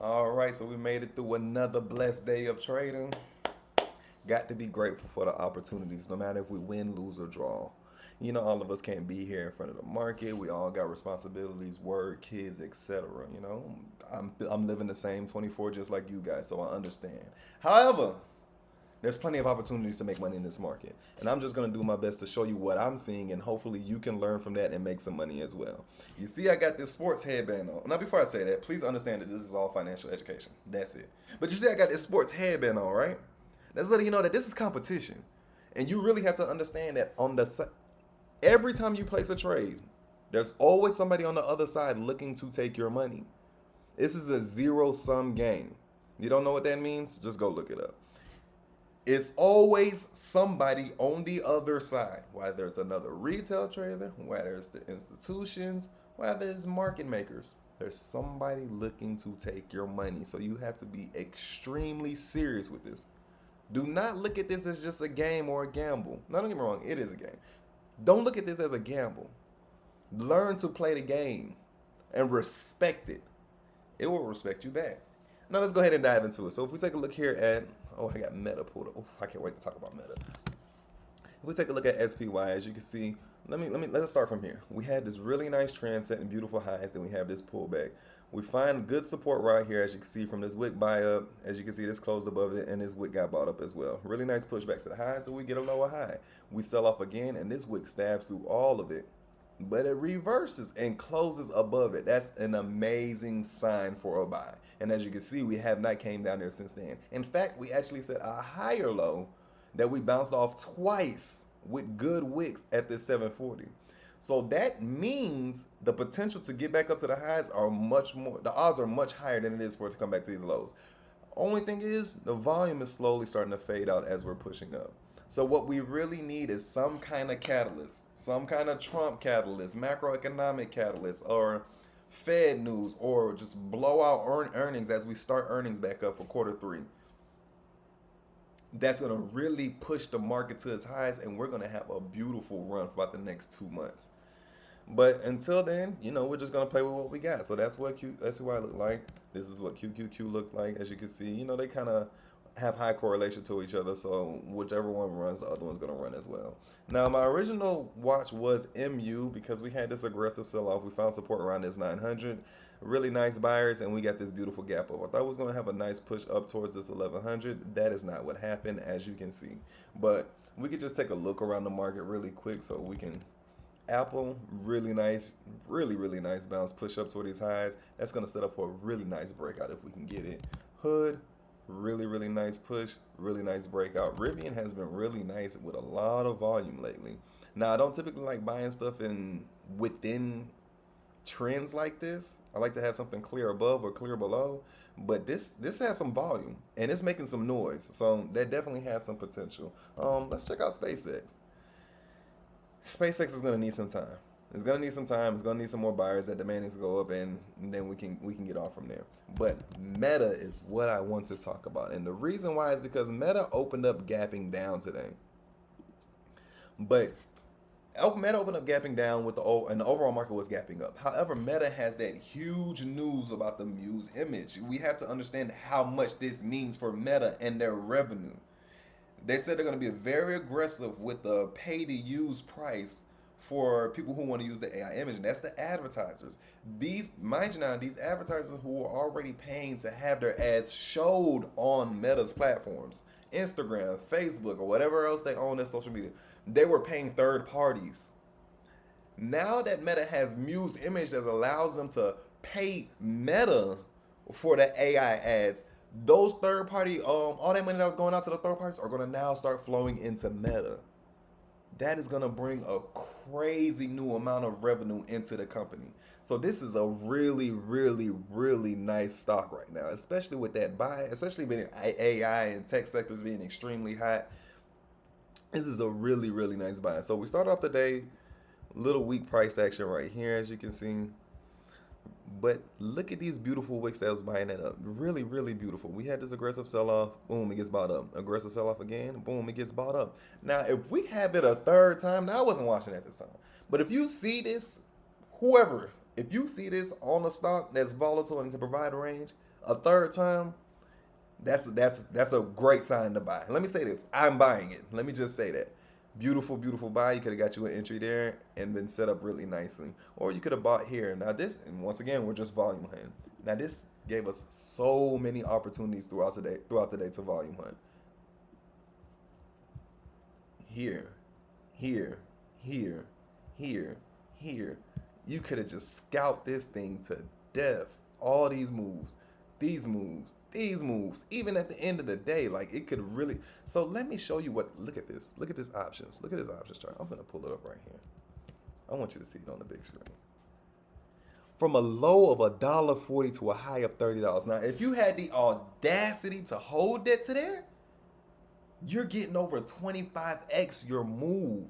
All right, so we made it through another blessed day of trading. Got to be grateful for the opportunities, no matter if we win, lose, or draw. You know, all of us can't be here in front of the market. We all got responsibilities, work, kids, etc. You know, I'm living the same 24 just like you guys, so I understand. However, there's plenty of opportunities to make money in this market. And I'm just going to do my best to show you what I'm seeing, and hopefully you can learn from that and make some money as well. You see, I got this sports headband on. Now, before I say that, please understand that this is all financial education. That's it. But you see, I got this sports headband on, right? That's letting you know that this is competition. And you really have to understand that every time you place a trade, there's always somebody on the other side looking to take your money. This is a zero-sum game. You don't know what that means? Just go look it up. It's always somebody on the other side, whether it's another retail trader, whether it's the institutions, whether it's market makers. There's somebody looking to take your money. So you have to be extremely serious with this. Do not look at this as just a game or a gamble. Now, don't get me wrong, it is a game. Don't look at this as a gamble. Learn to play the game and respect it. It will respect you back. Now let's go ahead and dive into it. So if we take a look here at, I got Meta pulled up. I can't wait to talk about Meta. If we take a look at SPY, as you can see, let's start from here. We had this really nice trend setting beautiful highs, then we have this pullback. We find good support right here, as you can see from this wick buy up. As you can see, this closed above it, and this wick got bought up as well. Really nice pushback to the highs, so we get a lower high. We sell off again, and this wick stabs through all of it. But it reverses and closes above it. That's an amazing sign for a buy. And as you can see, we have not came down there since then. In fact, we actually set a higher low that we bounced off twice with good wicks at this 740. So that means the potential to get back up to the highs are much more, the odds are much higher than it is for it to come back to these lows. Only thing is, the volume is slowly starting to fade out as we're pushing up. So what we really need is some kind of catalyst, some kind of Trump catalyst, macroeconomic catalyst, or Fed news, or just blow out earnings as we start earnings back up for quarter three. That's going to really push the market to its highs, and we're going to have a beautiful run for about the next 2 months. But until then, we're just going to play with what we got. So that's what SPY looked like. This is what QQQ looked like. As you can see, they kind of have high correlation to each other, so whichever one runs, the other one's going to run as well. Now, my original watch was MU because we had this aggressive sell-off. We found support around this 900. Really nice buyers, and we got this beautiful gap up. I thought it was going to have a nice push up towards this 1100. That is not what happened, as you can see. But we could just take a look around the market really quick so we can... Apple, really nice, really nice bounce, push up toward these highs. That's going to set up for a really nice breakout if we can get it. Hood, really nice push, really nice breakout. Rivian has been really nice with a lot of volume lately. Now, I don't typically like buying stuff within trends like this. I like to have something clear above or clear below, but this has some volume and it's making some noise, so that definitely has some potential. Let's check out SpaceX. SpaceX is going to need some time. It's going to need some time. It's going to need some more buyers. That demand needs to go up, and then we can get off from there. But Meta is what I want to talk about. And the reason why is because Meta opened up gapping down today. But Meta opened up gapping down and the overall market was gapping up. However, Meta has that huge news about the Muse image. We have to understand how much this means for Meta and their revenue. They said they're going to be very aggressive with the pay-to-use price for people who want to use the AI image, and that's the advertisers. Mind you now, these advertisers who are already paying to have their ads showed on Meta's platforms, Instagram, Facebook, or whatever else they own as social media, they were paying third parties. Now that Meta has Muse image that allows them to pay Meta for the AI ads, those third party, all that money that was going out to the third parties are going to now start flowing into Meta. That is going to bring a crazy new amount of revenue into the company. So this is a really nice stock right now, especially with that buy, especially with AI and tech sectors being extremely hot. This is a really nice buy. So we start off the day, little weak price action right here, as you can see. But look at these beautiful wicks that was buying that up. Really beautiful. We had this aggressive sell-off. Boom, it gets bought up. Aggressive sell-off again. Boom, it gets bought up. Now, if we have it a third time, now I wasn't watching at this time. But if you see this, if you see this on a stock that's volatile and can provide a range, A third time, that's a great sign to buy. Let me say this. I'm buying it. Let me just say that. Beautiful, beautiful buy. You could have got you an entry there and been set up really nicely. Or you could have bought here. Now this, and once again, we're just volume hunting. Now this gave us so many opportunities throughout the day to volume hunt. Here, here, here, here, here. You could have just scalped this thing to death. All these moves, these moves, these moves. Even at the end of the day, like it could really. So let me show you what. Look at this. Look at this options. Look at this options chart. I'm gonna pull it up right here. I want you to see it on the big screen. From a low of $1.40 to a high of $30. Now, if you had the audacity to hold that to there, you're getting over 25x your move.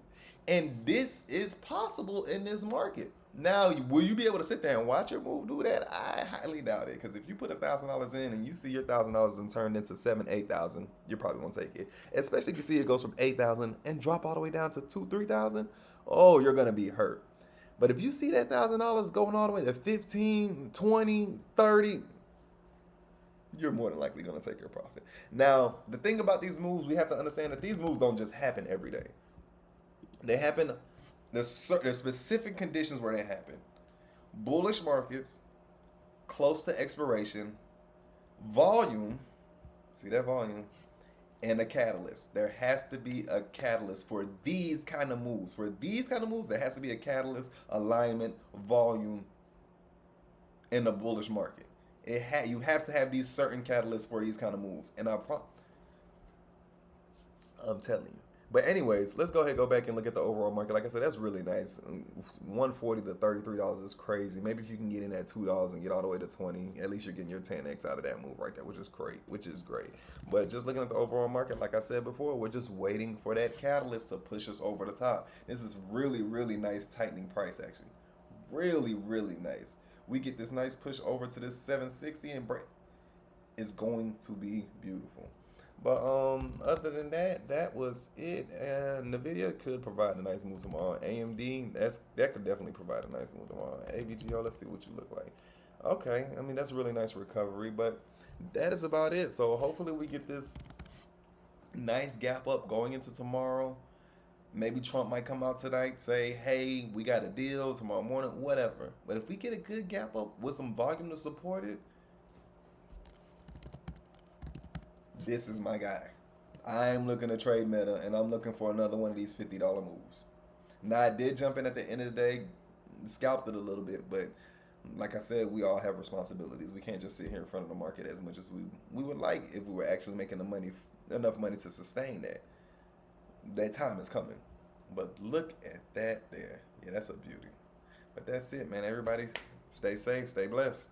And this is possible in this market. Now, will you be able to sit there and watch your move do that? I highly doubt it. Because if you put $1,000 in and you see your $1,000 turned into 8,000, you're probably gonna take it. Especially if you see it goes from 8,000 and drop all the way down to 3,000. Oh, you're gonna be hurt. But if you see that $1,000 going all the way to 15, 20, 30, you're more than likely going to take your profit. Now, the thing about these moves, we have to understand that these moves don't just happen every day. They happen, there's specific conditions where they happen. Bullish markets, close to expiration, volume, see that volume, and a catalyst. There has to be a catalyst for these kind of moves. For these kind of moves, there has to be a catalyst, alignment, volume, in the bullish market. You have to have these certain catalysts for these kind of moves. And I'm telling you. But anyways, let's go ahead and go back and look at the overall market. Like I said, that's really nice. $140 to $33 is crazy. Maybe if you can get in at $2 and get all the way to 20, at least you're getting your 10x out of that move right there, which is great. But just looking at the overall market, like I said before, we're just waiting for that catalyst to push us over the top. This is really, really nice tightening price action. Really, really nice. We get this nice push over to this 760 and break. It's going to be beautiful. But other than that, that was it. And Nvidia could provide a nice move tomorrow. AMD, that could definitely provide a nice move tomorrow. AVGO, let's see what you look like. Okay, I mean that's a really nice recovery, but that is about it. So hopefully we get this nice gap up going into tomorrow. Maybe Trump might come out tonight, say, hey, we got a deal tomorrow morning, whatever. But if we get a good gap up with some volume to support it, this is my guy. I'm looking to trade Meta, and I'm looking for another one of these $50 moves. Now, I did jump in at the end of the day, scalped it a little bit, but like I said, we all have responsibilities. We can't just sit here in front of the market as much as we would like if we were actually making enough money to sustain that. That time is coming. But look at that there. Yeah, that's a beauty. But that's it, man. Everybody stay safe, stay blessed.